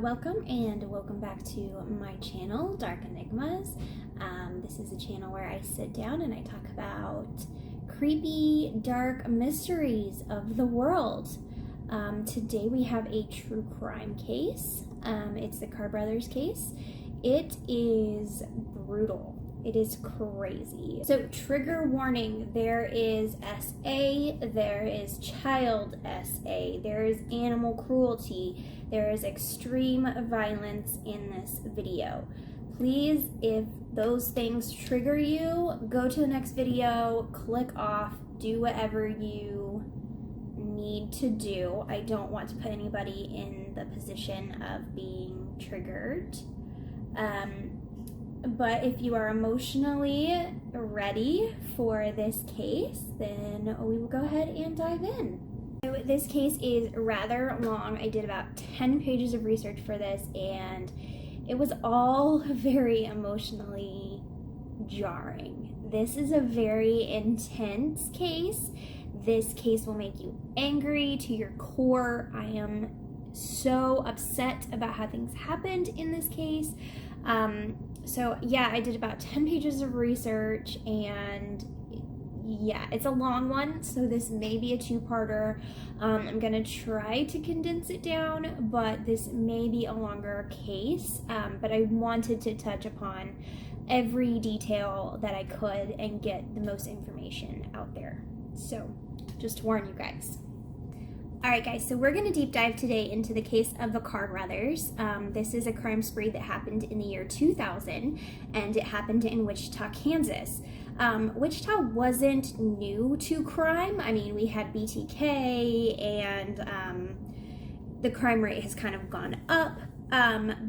Welcome back to my channel, Dark Enigmas. This is a channel where I sit down and I talk about creepy, dark mysteries of the world. Today we have a true crime case. It's the Carr Brothers case. It is brutal. It is crazy. So trigger warning, there is SA, there is child SA, there is animal cruelty, there is extreme violence in this video. Please, if those things trigger you, go to the next video, click off, do whatever you need to do. I don't want to put anybody in the position of being triggered. But if you are emotionally ready for this case, then we will go ahead and dive in. So this case is rather long. I did about 10 pages of research for this, and it was all very emotionally jarring. This is a very intense case. This case will make you angry to your core. I am so upset about how things happened in this case. So yeah, I did about 10 pages of research, and yeah, it's a long one, so this may be a two-parter. I'm gonna try to condense it down, but this may be a longer case, but I wanted to touch upon every detail that I could and get the most information out there. So just to warn you guys. Alright guys, so we're going to deep dive today into the case of the Carr Brothers. This is a crime spree that happened in the year 2000, and it happened in Wichita, Kansas. Wichita wasn't new to crime. I mean, we had BTK, and the crime rate has kind of gone up,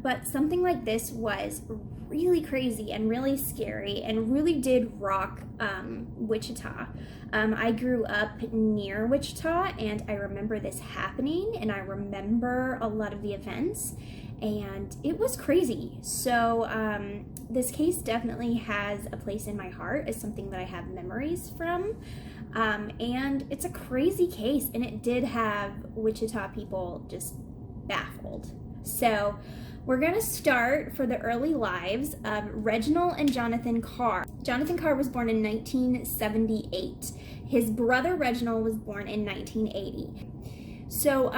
but something like this was really crazy and really scary and really did rock Wichita. I grew up near Wichita, and I remember this happening, and I remember a lot of the events, and it was crazy. So this case definitely has a place in my heart as something that I have memories from, and it's a crazy case, and it did have Wichita people just baffled. So we're going to start for the early lives of Reginald and Jonathan Carr. Jonathan Carr was born in 1978. His brother Reginald was born in 1980. So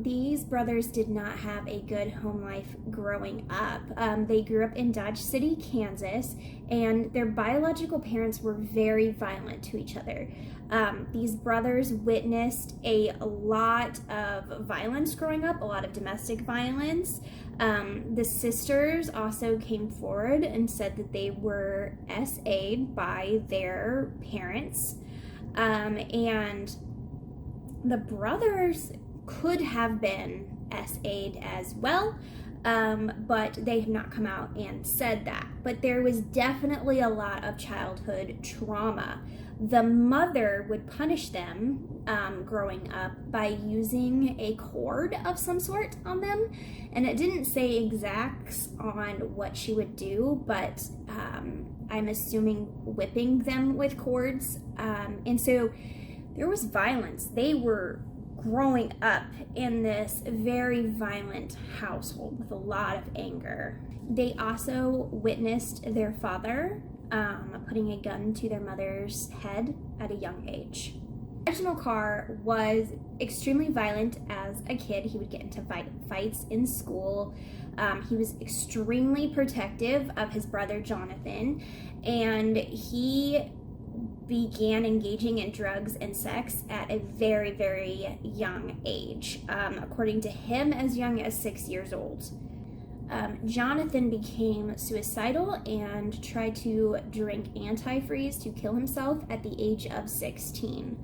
these brothers did not have a good home life growing up. They grew up in Dodge City, Kansas, and their biological parents were very violent to each other. These brothers witnessed a lot of violence growing up, a lot of domestic violence. The sisters also came forward and said that they were SA'd by their parents, and the brothers could have been SA'd as well, but they have not come out and said that. But there was definitely a lot of childhood trauma. The mother would punish them growing up by using a cord of some sort on them, and it didn't say exacts on what she would do, but I'm assuming whipping them with cords, and so there was violence. They were growing up in this very violent household with a lot of anger. They also witnessed their father putting a gun to their mother's head at a young age. Reginald Carr was extremely violent as a kid. He would get into fights in school. He was extremely protective of his brother Jonathan, and he began engaging in drugs and sex at a very, very young age, according to him, as young as 6 years old. Jonathan became suicidal and tried to drink antifreeze to kill himself at the age of 16.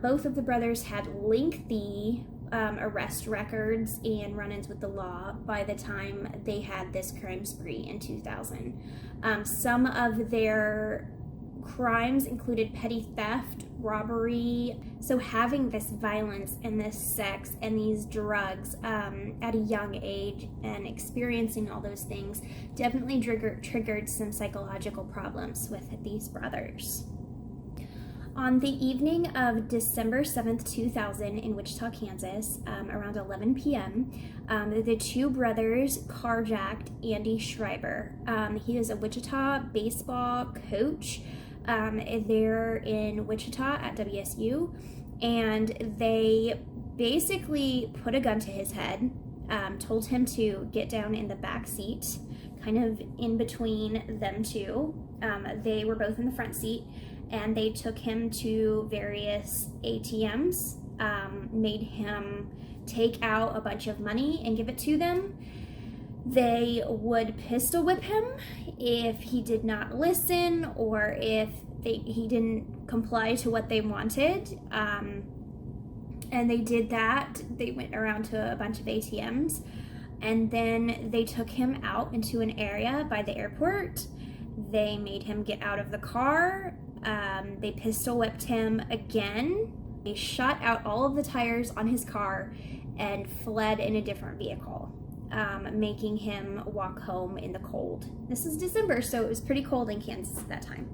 Both of the brothers had lengthy arrest records and run-ins with the law by the time they had this crime spree in 2000. Some of their crimes included petty theft, robbery. So having this violence and this sex and these drugs at a young age and experiencing all those things definitely triggered some psychological problems with these brothers. On the evening of December 7th, 2000 in Wichita, Kansas, around 11 p.m., the two brothers carjacked Andy Schreiber. He is a Wichita baseball coach there in Wichita at WSU, and they basically put a gun to his head, told him to get down in the back seat, kind of in between them two. They were both in the front seat, and they took him to various ATMs, made him take out a bunch of money and give it to them. They would pistol whip him if he did not listen or if he didn't comply to what they wanted. And they did that. They went around to a bunch of ATMs, and then they took him out into an area by the airport. They made him get out of the car. They pistol whipped him again. They shot out all of the tires on his car and fled in a different vehicle, making him walk home in the cold. This is December, so it was pretty cold in Kansas at that time.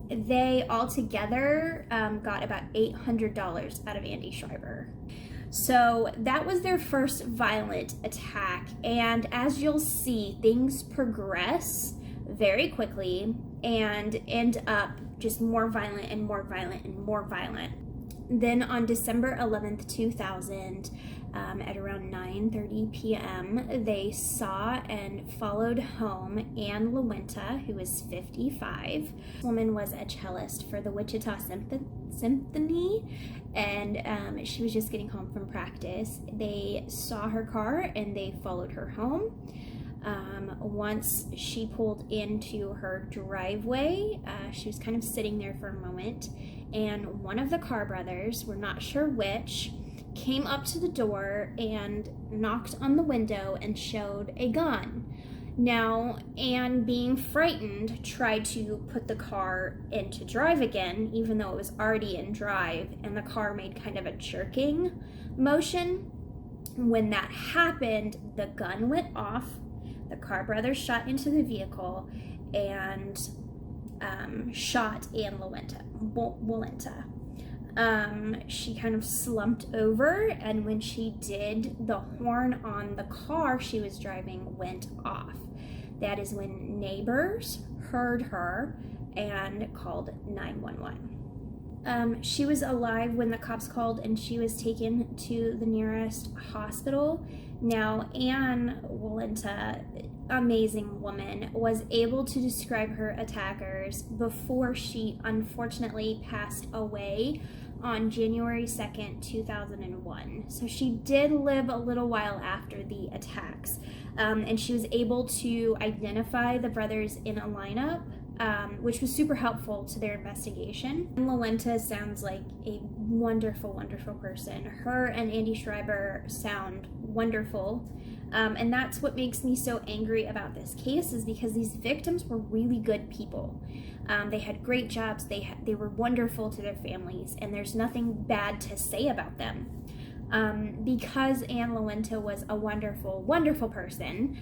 They altogether got about $800 out of Andy Schreiber. So that was their first violent attack, and as you'll see, things progress very quickly and end up just more violent and more violent and more violent. Then on December 11th, 2000, at around 9:30 p.m., they saw and followed home Ann Walenta, who was 55. This woman was a cellist for the Wichita Symphony, and she was just getting home from practice. They saw her car and they followed her home. Once she pulled into her driveway, she was kind of sitting there for a moment, and one of the Carr brothers, we're not sure which, came up to the door and knocked on the window and showed a gun. Now, Anne, being frightened, tried to put the car into drive again, even though it was already in drive, and the car made kind of a jerking motion. When that happened, the gun went off. The Carr brothers shot into the vehicle and shot Ann Walenta. She kind of slumped over, and when she did, the horn on the car she was driving went off. That is when neighbors heard her and called 911. She was alive when the cops called, and she was taken to the nearest hospital. Now, Ann Walenta, amazing woman, was able to describe her attackers before she unfortunately passed away on January 2nd, 2001. So she did live a little while after the attacks, and she was able to identify the brothers in a lineup, which was super helpful to their investigation. Walenta sounds like a wonderful, wonderful person. Her and Andy Schreiber sound wonderful, and that's what makes me so angry about this case, is because these victims were really good people. They had great jobs, they were wonderful to their families, and there's nothing bad to say about them. Because Ann Walenta was a wonderful, wonderful person,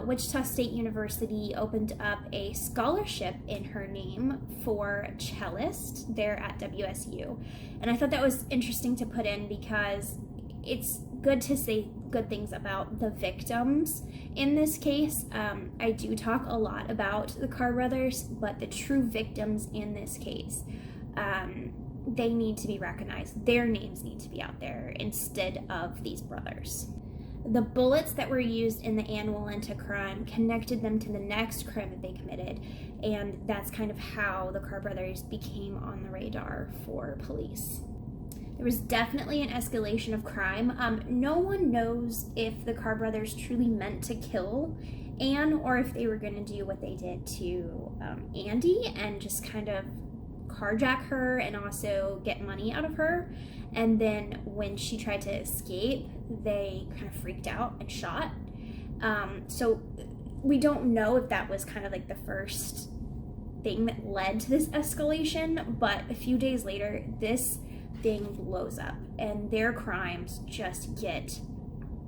Wichita State University opened up a scholarship in her name for cellist there at WSU. And I thought that was interesting to put in because it's good to say good things about the victims in this case. I do talk a lot about the Carr brothers, but the true victims in this case, they need to be recognized. Their names need to be out there instead of these brothers. The bullets that were used in the Ann Walenta crime connected them to the next crime that they committed, and that's kind of how the Carr brothers became on the radar for police. There was definitely an escalation of crime. No one knows if the Carr brothers truly meant to kill Ann or if they were going to do what they did to Andy and just kind of carjack her and also get money out of her. And then when she tried to escape, they kind of freaked out and shot. So we don't know if that was kind of like the first thing that led to this escalation, but a few days later, this thing blows up and their crimes just get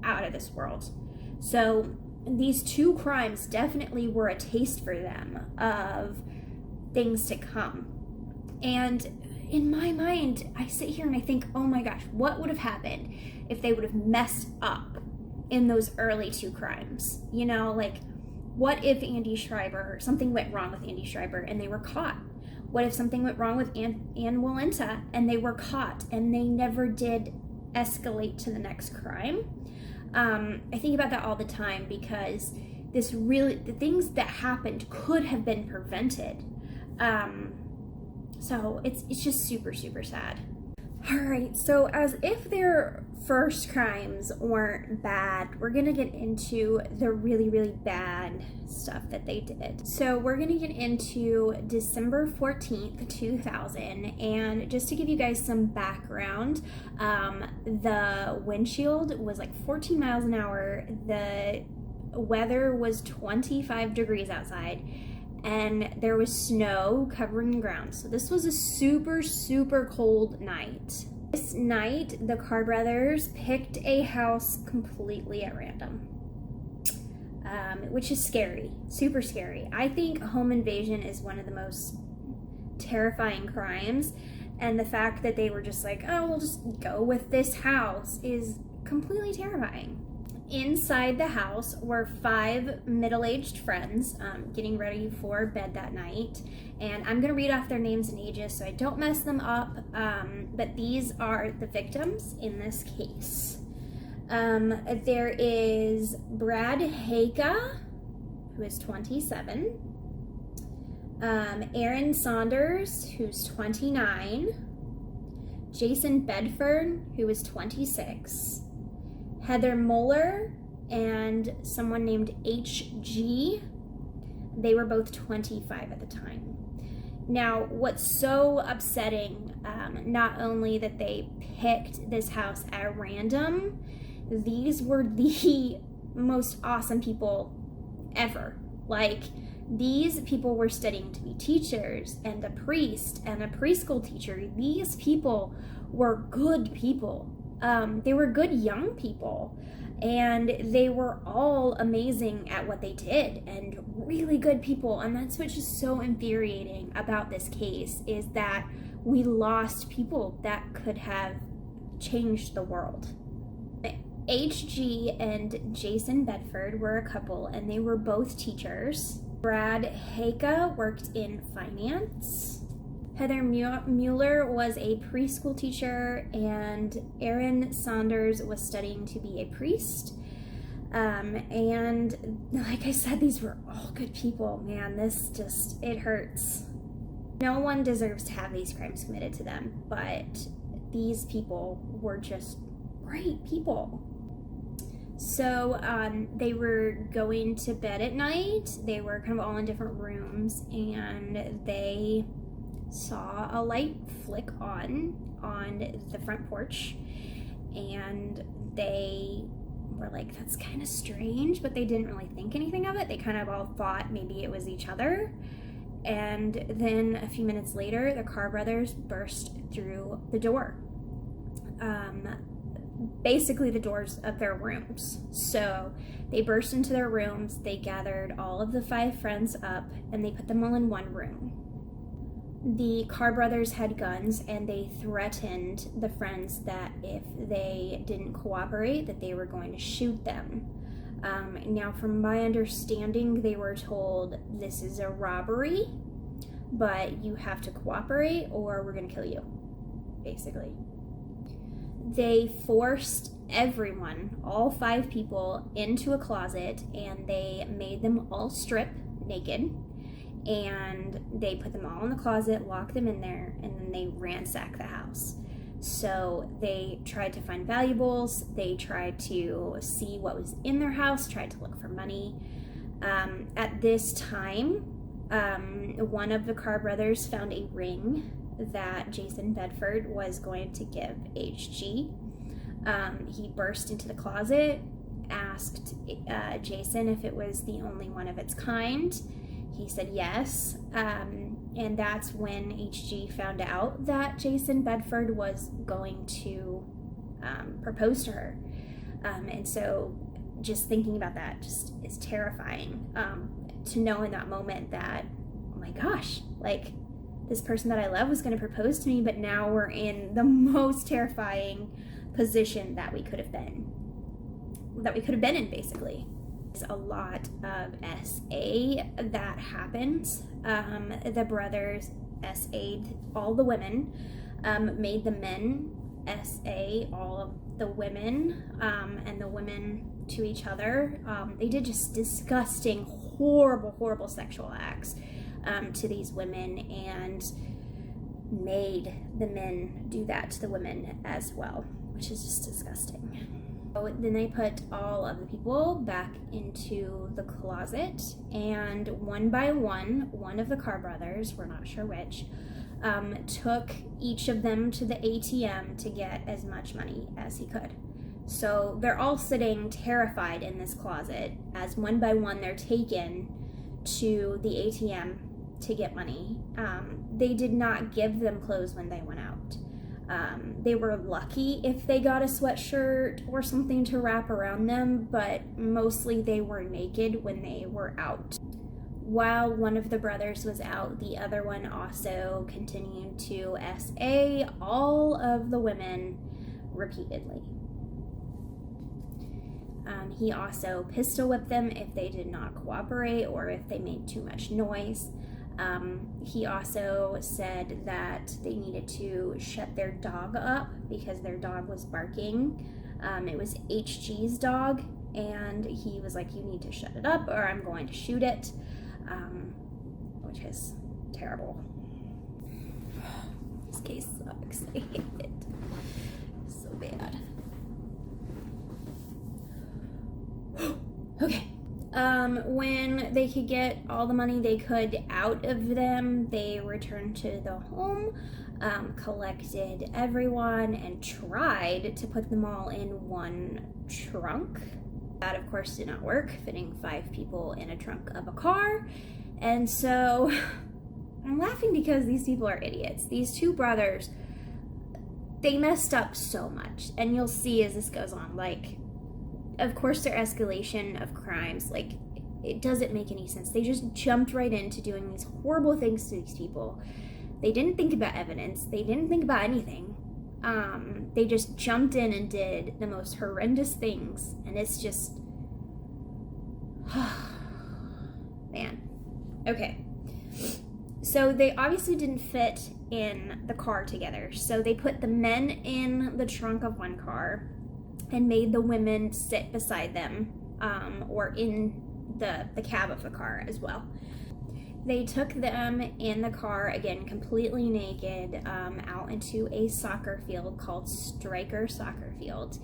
out of this world. So these two crimes definitely were a taste for them of things to come. And in my mind, I sit here and I think, oh my gosh, what would have happened if they would have messed up in those early 2 crimes? You know, like, what if something went wrong with Andy Schreiber and they were caught? What if something went wrong with Ann Walenta and they were caught and they never did escalate to the next crime? I think about that all the time, because the things that happened could have been prevented. So it's just super, super sad. All right, so as if their first crimes weren't bad, we're gonna get into the really, really bad stuff that they did. So we're gonna get into December 14th, 2000, and just to give you guys some background, the windshield was like 14 miles an hour, the weather was 25 degrees outside, and there was snow covering the ground. So this was a super, super cold night. This night, the Carr brothers picked a house completely at random, which is scary, super scary. I think home invasion is one of the most terrifying crimes, and the fact that they were just like, oh, we'll just go with this house is completely terrifying. Inside the house were 5 middle-aged friends getting ready for bed that night, and I'm going to read off their names and ages so I don't mess them up, but these are the victims in this case. There is Brad Heyka, who is 27, Aaron Saunders, who's 29, Jason Bedford, who is 26, Heather Muller, and someone named HG. They were both 25 at the time. Now, what's so upsetting, not only that they picked this house at random, these were the most awesome people ever. Like, these people were studying to be teachers and a priest and a preschool teacher. These people were good people. They were good young people, and they were all amazing at what they did and really good people. And that's what's just so infuriating about this case, is that we lost people that could have changed the world. HG and Jason Bedford were a couple, and they were both teachers. Brad Heyka worked in finance. Heather Muller was a preschool teacher, and Aaron Saunders was studying to be a priest. And like I said, these were all good people. Man, it hurts. No one deserves to have these crimes committed to them, but these people were just great people. So they were going to bed at night. They were kind of all in different rooms, and they saw a light flick on the front porch, and they were like, that's kind of strange, but they didn't really think anything of it. They kind of all thought maybe it was each other. And then a few minutes later, the Carr brothers burst through the door, basically the doors of their rooms. So they burst into their rooms, they gathered all of the 5 friends up, and they put them all in one room. The Carr brothers had guns, and they threatened the friends that if they didn't cooperate, that they were going to shoot them. Now, from my understanding, they were told, this is a robbery, but you have to cooperate or we're going to kill you, basically. They forced everyone, all 5 people, into a closet, and they made them all strip naked. And they put them all in the closet, locked them in there, and then they ransacked the house. So they tried to find valuables, they tried to see what was in their house, tried to look for money. At this time, one of the Carr brothers found a ring that Jason Bedford was going to give HG. He burst into the closet, asked Jason if it was the only one of its kind. He said yes, and that's when HG found out that Jason Bedford was going to propose to her. And so just thinking about that just is terrifying, to know in that moment that, oh my gosh, like, this person that I love was going to propose to me, but now we're in the most terrifying position that we could have been in, basically. There's a lot of SA that happened. The brothers SA'd all the women, made the men SA all of the women, and the women to each other. They did just disgusting, horrible sexual acts to these women, and made the men do that to the women as well, which is just disgusting. So then they put all of the people back into the closet, and one by one of the Carr brothers, we're not sure which, took each of them to the ATM to get as much money as he could. So they're all sitting terrified in this closet as one by one they're taken to the ATM to get money. They did not give them clothes when they went out. They were lucky if they got a sweatshirt or something to wrap around them, but mostly they were naked when they were out. While one of the brothers was out, the other one also continued to SA all of the women repeatedly. He also pistol whipped them if they did not cooperate or if they made too much noise. He also said that they needed to shut their dog up because their dog was barking. It was HG's dog, and he was like, "You need to shut it up or I'm going to shoot it," which is terrible. This case sucks. I hate it so bad. Okay. When they could get all the money they could out of them, they returned to the home, collected everyone, and tried to put them all in one trunk. That, of course, did not work, fitting 5 people in a trunk of a car. And so I'm laughing because these people are idiots. These 2 brothers, they messed up so much. And you'll see as this goes on, like, of course, their escalation of crimes, like, it doesn't make any sense. They just jumped right into doing these horrible things to these people. They didn't think about evidence. They didn't think about anything. They just jumped in and did the most horrendous things. And it's just, man. Okay. So they obviously didn't fit in the car together. So they put the men in the trunk of one car and made the women sit beside them, or in the cab of the car as well. They took them in the car, again, completely naked, out into a soccer field called Schreiber Soccer Field.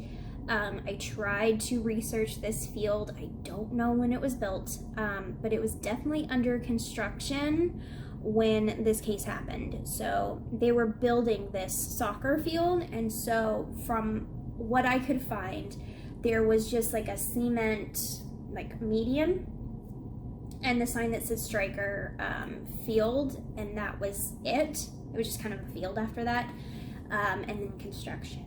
I tried to research this field. I don't know when it was built, but it was definitely under construction when this case happened. So they were building this soccer field, and so from what I could find, there was just like a cement median and the sign that said Striker Field, and that was it. It was just kind of a field after that, and then construction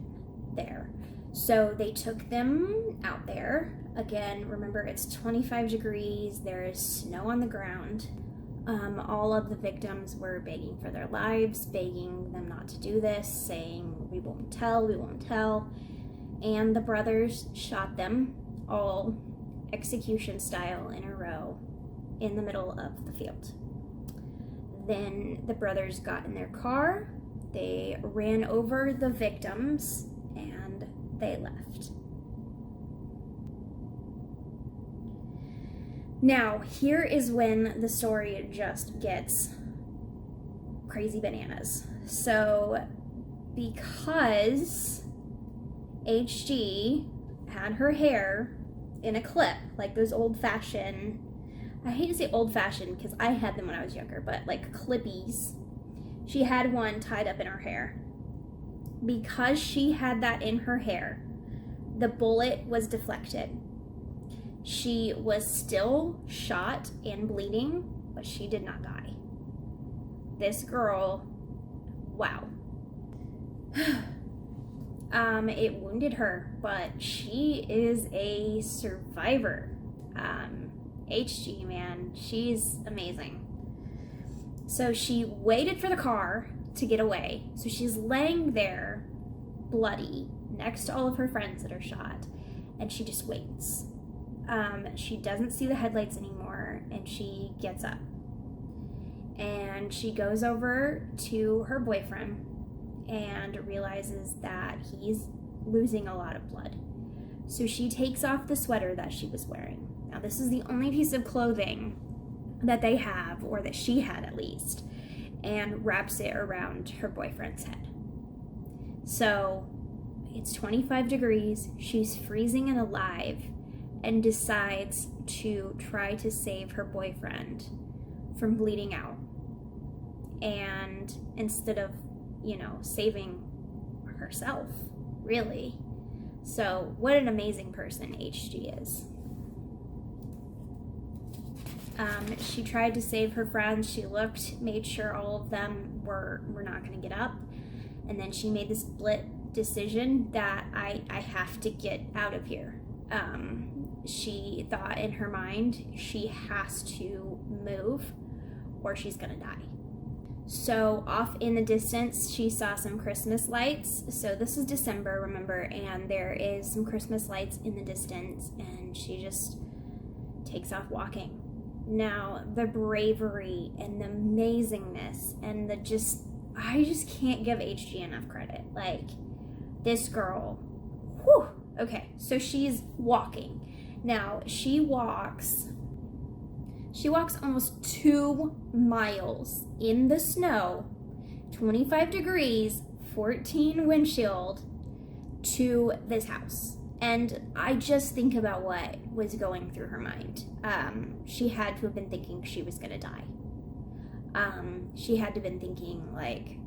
there. So they took them out there. Again, remember, it's 25 degrees, there is snow on the ground. All of the victims were begging for their lives, begging them not to do this, saying, we won't tell. And the brothers shot them all execution style in a row in the middle of the field. Then the brothers got in their car, they ran over the victims, and they left. Now, here is when the story just gets crazy bananas. So, because HG had her hair in a clip, like those old-fashioned, I hate to say old-fashioned because I had them when I was younger, but like clippies. She had one tied up in her hair. Because she had that in her hair, the bullet was deflected. She was still shot and bleeding, but she did not die. This girl, wow. It wounded her, but she is a survivor. HG, man, she's amazing. So she waited for the car to get away. So she's laying there, bloody, next to all of her friends that are shot, and she just waits. She doesn't see the headlights anymore, and she gets up. And she goes over to her boyfriend and realizes that he's losing a lot of blood. So she takes off the sweater that she was wearing. Now, this is the only piece of clothing that they have, or that she had at least, and wraps it around her boyfriend's head. So it's 25 degrees, she's freezing and alive, and decides to try to save her boyfriend from bleeding out. And instead of, saving herself, really. So what an amazing person HG is. She tried to save her friends. She looked, made sure all of them were not going to get up. And then she made this split decision that I have to get out of here. She thought in her mind she has to move or she's going to die. So off in the distance, she saw some Christmas lights. So this is December, remember, and there is some Christmas lights in the distance, and she just takes off walking. Now, the bravery and the amazingness and I just can't give HG enough credit. Like, this girl, whew. Okay, so she's walking. Now, she walks almost 2 miles in the snow, 25 degrees, 14 windshield, to this house. And I just think about what was going through her mind. She had to have been thinking she was gonna die. She had to have been thinking, like,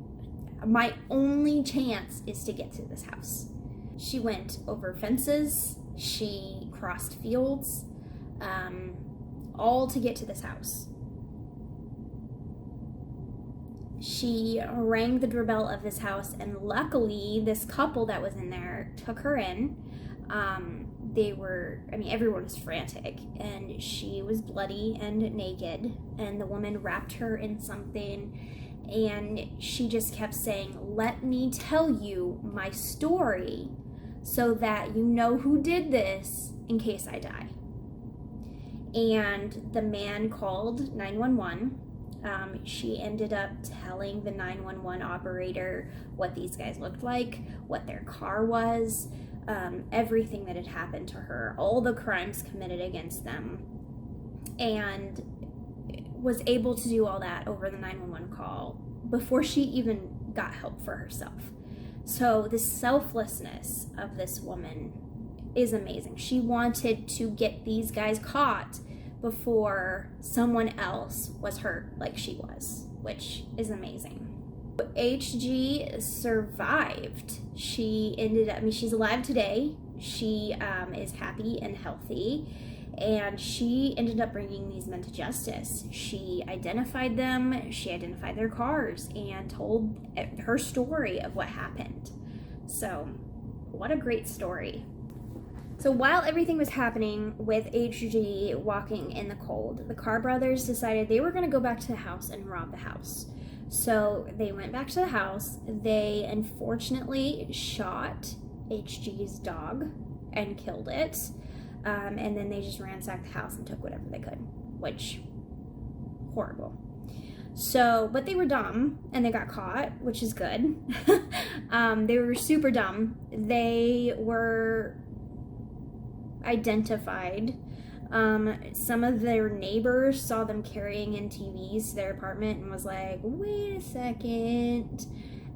my only chance is to get to this house. She went over fences, she crossed fields, all to get to this house. She rang the doorbell of this house, and luckily this couple that was in there took her in. Everyone was frantic, and she was bloody and naked, and the woman wrapped her in something, and she just kept saying, "Let me tell you my story so that you know who did this in case I die." And the man called 911. She ended up telling the 911 operator what these guys looked like, what their car was, everything that had happened to her, all the crimes committed against them, and was able to do all that over the 911 call before she even got help for herself. So the selflessness of this woman is amazing. She wanted to get these guys caught before someone else was hurt like she was, which is amazing. HG survived. She ended up, she's alive today. She is happy and healthy, and she ended up bringing these men to justice. She identified them, she identified their cars, and told her story of what happened. So, what a great story. So while everything was happening with HG walking in the cold, the Carr brothers decided they were going to go back to the house and rob the house. So they went back to the house. They unfortunately shot HG's dog and killed it. And then they just ransacked the house and took whatever they could, which, horrible. So, but they were dumb and they got caught, which is good. They were super dumb. They were identified. Some of their neighbors saw them carrying in TVs to their apartment and was like, wait a second,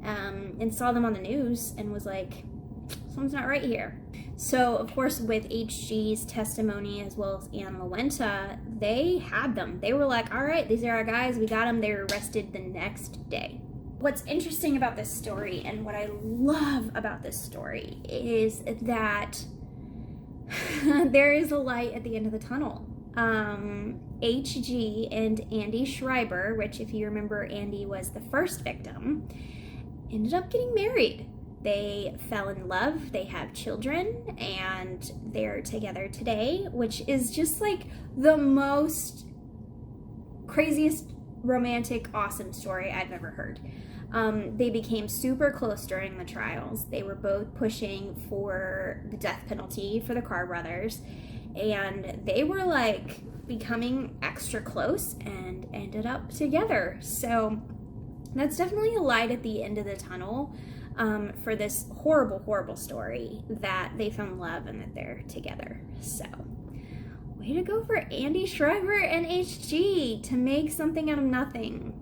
and saw them on the news and was like, something's not right here. So of course, with HG's testimony as well as Walenta, they had them. They were like, all right, these are our guys, we got them. They were arrested the next day. What's interesting about this story, and what I love about this story, is that there is a light at the end of the tunnel. HG and Andy Schreiber, which if you remember, Andy was the first victim, ended up getting married. They fell in love, they have children, and they're together today, which is just like the most craziest romantic, awesome story I've ever heard. They became super close during the trials. They were both pushing for the death penalty for the Carr brothers, and they were like becoming extra close and ended up together. So that's definitely a light at the end of the tunnel for this horrible, horrible story that they found love and that they're together. So way to go for Andy Schreiber and HG to make something out of nothing.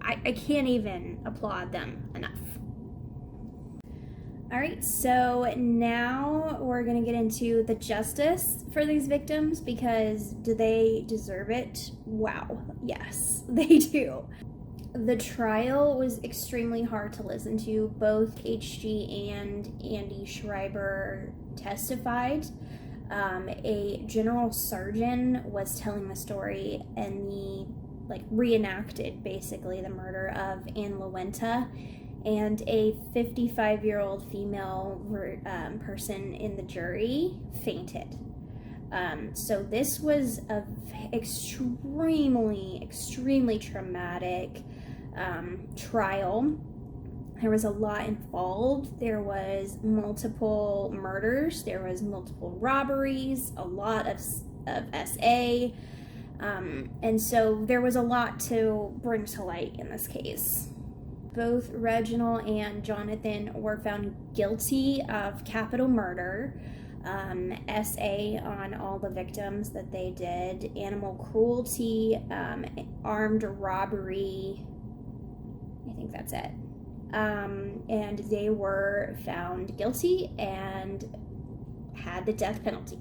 I can't even applaud them enough. All right, so now we're gonna get into the justice for these victims, because do they deserve it? Wow, yes, they do. The trial was extremely hard to listen to. Both HG and Andy Schreiber testified. A general surgeon was telling the story, and reenacted basically the murder of Walenta, and a 55-year-old female person in the jury fainted. So this was a extremely, extremely traumatic trial. There was a lot involved. There was multiple murders. There was multiple robberies, a lot of SA. And so there was a lot to bring to light in this case. Both Reginald and Jonathan were found guilty of capital murder, SA on all the victims that they did, animal cruelty, armed robbery, I think that's it. And they were found guilty and had the death penalty.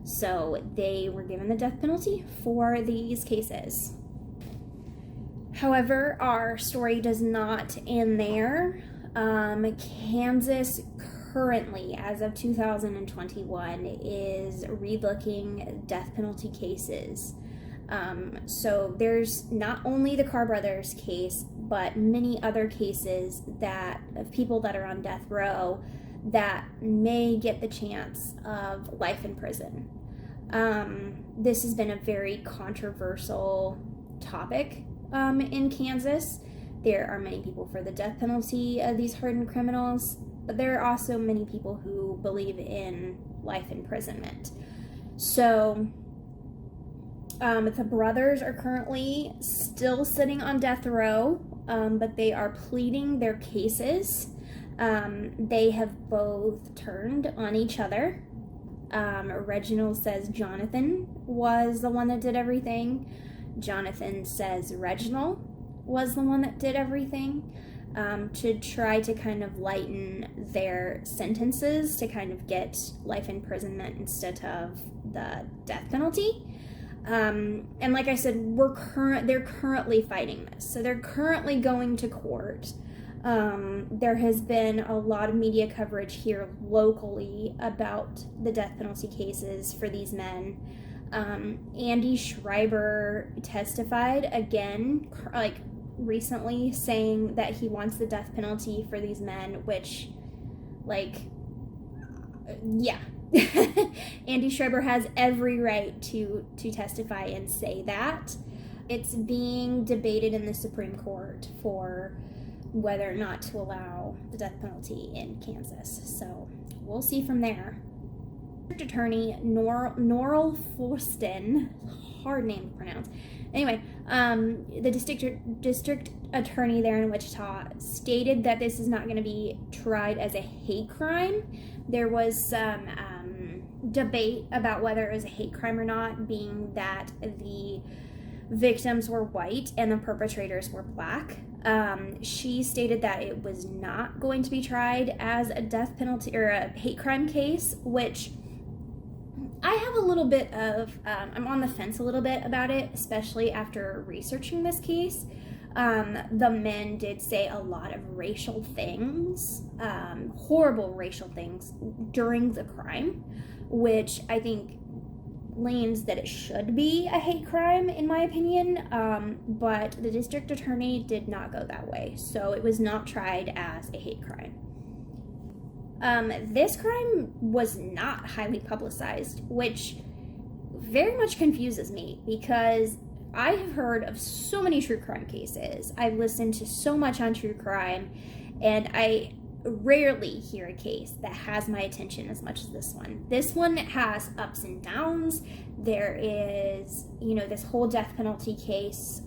So they were given the death penalty for these cases. However, our story does not end there. Kansas currently, as of 2021, is relooking death penalty cases. So there's not only the Carr Brothers case, but many other cases of people that are on death row that may get the chance of life in prison. This has been a very controversial topic in Kansas. There are many people for the death penalty of these hardened criminals, but there are also many people who believe in life imprisonment. So the brothers are currently still sitting on death row, but they are pleading their cases. They have both turned on each other. Reginald says Jonathan was the one that did everything. Jonathan says Reginald was the one that did everything, to try to kind of lighten their sentences, to kind of get life imprisonment instead of the death penalty. And like I said, they're currently fighting this. So they're currently going to court. There has been a lot of media coverage here locally about the death penalty cases for these men. Andy Schreiber testified again, recently, saying that he wants the death penalty for these men, which, yeah. Andy Schreiber has every right to testify and say that. It's being debated in the Supreme Court for whether or not to allow the death penalty in Kansas. So we'll see from there. District Attorney Norrell Forston, hard name to pronounce. Anyway, the district attorney there in Wichita stated that this is not going to be tried as a hate crime. There was some debate about whether it was a hate crime or not, being that the victims were white and the perpetrators were black. She stated that it was not going to be tried as a death penalty or a hate crime case, which I have a little bit of, I'm on the fence a little bit about it, especially after researching this case. The men did say a lot of racial things, horrible racial things during the crime, which I think leans that it should be a hate crime, in my opinion, but the district attorney did not go that way, so it was not tried as a hate crime. This crime was not highly publicized, which very much confuses me, because I have heard of so many true crime cases. I've listened to so much on true crime, and I rarely hear a case that has my attention as much as this one. This one has ups and downs. There is, this whole death penalty case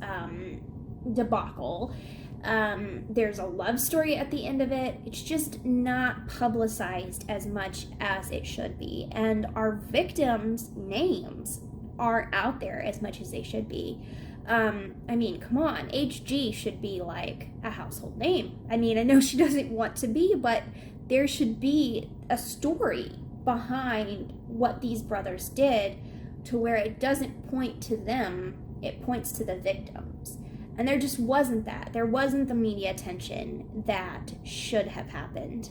debacle. There's a love story at the end of it. It's just not publicized as much as it should be. And our victims' names aren't out there as much as they should be. I mean, come on, HG should be like a household name. I mean, I know she doesn't want to be, but there should be a story behind what these brothers did to where it doesn't point to them, it points to the victims. And there just wasn't that. There wasn't the media attention that should have happened.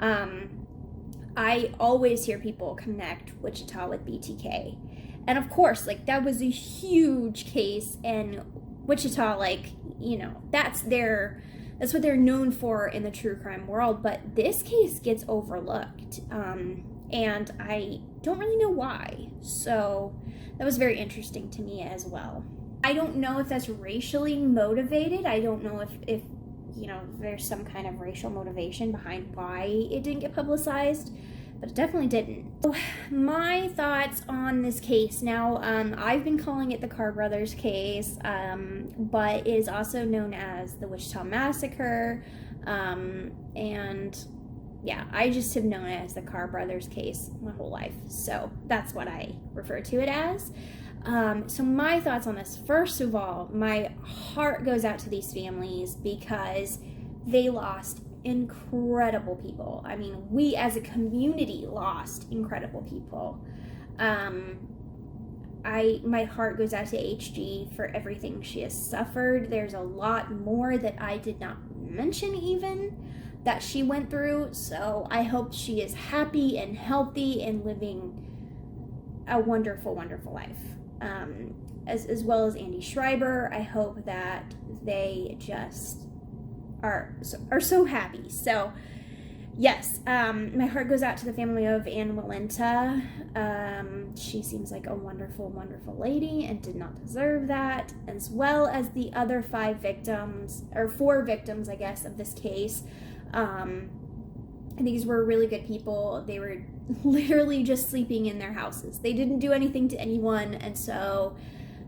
I always hear people connect Wichita with BTK. And of course, like, that was a huge case, and Wichita, like, that's what they're known for in the true crime world. But this case gets overlooked, and I don't really know why. So that was very interesting to me as well. I don't know if that's racially motivated. I don't know if there's some kind of racial motivation behind why it didn't get publicized, but it definitely didn't. So my thoughts on this case. Now, I've been calling it the Carr Brothers case, but it is also known as the Wichita Massacre, and yeah, I just have known it as the Carr Brothers case my whole life, so that's what I refer to it as. So my thoughts on this, first of all, my heart goes out to these families because they lost incredible people. I mean, we as a community lost incredible people. My heart goes out to HG for everything she has suffered. There's a lot more that I did not mention even that she went through, so I hope she is happy and healthy and living a wonderful, wonderful life. As well as Andy Schreiber, I hope that they just are so happy. So yes, my heart goes out to the family of Walenta. She seems like a wonderful, wonderful lady and did not deserve that, as well as the other 4 victims, I guess, of this case. These were really good people. They were literally just sleeping in their houses. They didn't do anything to anyone, and so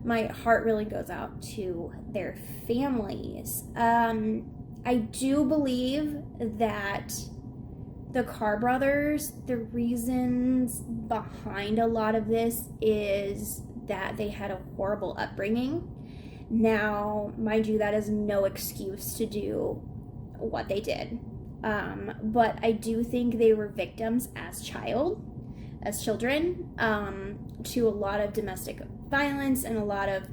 my heart really goes out to their families. I do believe that the Carr brothers, the reasons behind a lot of this is that they had a horrible upbringing. Now, mind you, that is no excuse to do what they did. But I do think they were victims as children, to a lot of domestic violence and a lot of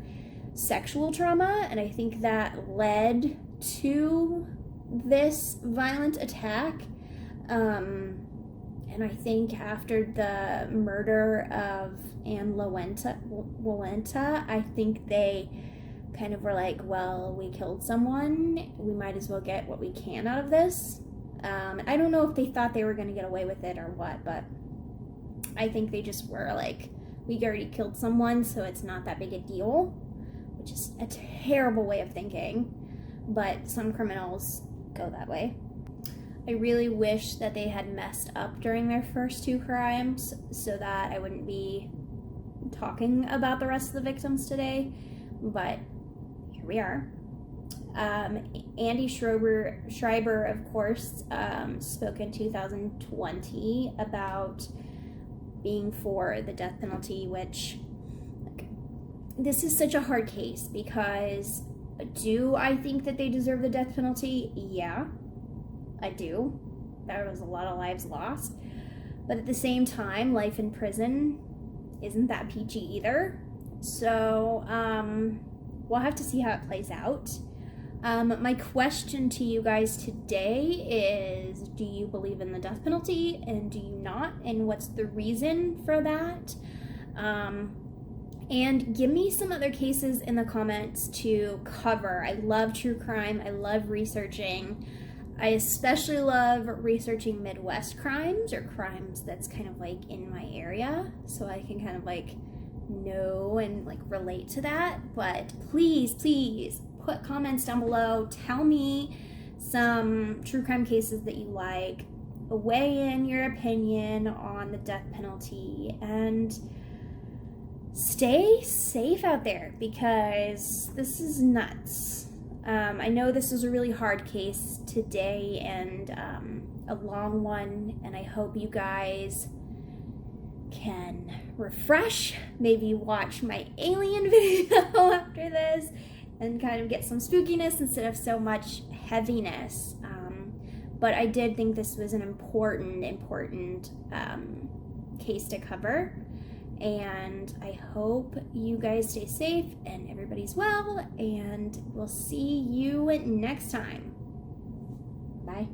sexual trauma, and I think that led to this violent attack. And I think after the murder of Walenta, I think they kind of were like, well, we killed someone, we might as well get what we can out of this. I don't know if they thought they were going to get away with it or what, but I think they just were like, we already killed someone, so it's not that big a deal, which is a terrible way of thinking, but some criminals go that way. I really wish that they had messed up during their first 2 crimes so that I wouldn't be talking about the rest of the victims today, but here we are. Andy Schreiber, of course, spoke in 2020 about being for the death penalty, which, this is such a hard case because do I think that they deserve the death penalty? Yeah, I do. There was a lot of lives lost. But at the same time, life in prison isn't that peachy either. So, we'll have to see how it plays out. My question to you guys today is, do you believe in the death penalty and do you not? And what's the reason for that? And give me some other cases in the comments to cover. I love true crime. I love researching. I especially love researching Midwest crimes or crimes that's kind of like in my area, so I can kind of like know and like relate to that, but please put comments down below. Tell me some true crime cases that you like, weigh in your opinion on the death penalty, and stay safe out there because this is nuts. I know this was a really hard case today and a long one, and I hope you guys can refresh, maybe watch my alien video after this and kind of get some spookiness instead of so much heaviness. But I did think this was an important case to cover, and I hope you guys stay safe and everybody's well, and we'll see you next time. Bye.